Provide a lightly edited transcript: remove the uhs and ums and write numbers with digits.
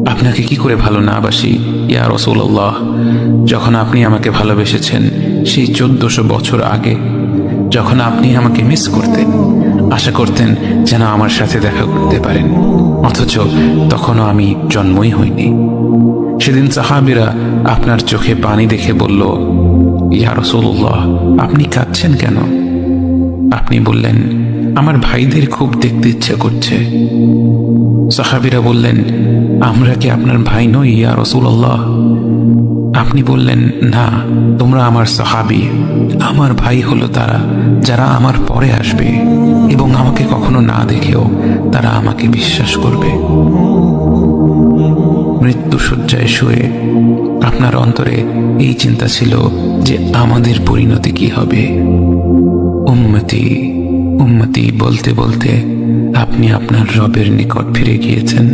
আপনাকে কি করে ভালো না বাসি ইয়া রাসূলুল্লাহ। যখন আপনি আমাকে ভালোবেসেছেন সেই 1400 বছর আগে, যখন আপনি আমাকে মিস করতেন, আশা করতেন যেন আমার সাথে দেখা করতে পারেন, অথচ তখনও আমি জন্মই হইনি। সেদিন সাহাবীরা আপনার চোখে পানি দেখে বলল, ইয়া রাসূলুল্লাহ, আপনি কাঁদছেন কেন? আপনি বললেন, আমার ভাইদের খুব দেখতে ইচ্ছে করছে। সাহাবীরা বললেন, আমরা কি আপনার ভাই নই ইয়া রাসূলুল্লাহ? আপনি বললেন, না, তোমরা আমার সাহাবী। আমার ভাই হলো তারা যারা আমার পরে আসবে এবং আমাকে কখনো না দেখেও তারা আমাকে বিশ্বাস করবে। মৃত্যু শয্যায় শুয়ে আপনার অন্তরে এই চিন্তা ছিল যে আমাদের পরিণতি কি হবে। উম্মতি উম্মতি বলতে বলতে আপনি আপনার রবের নিকট ফিরে গিয়েছেন।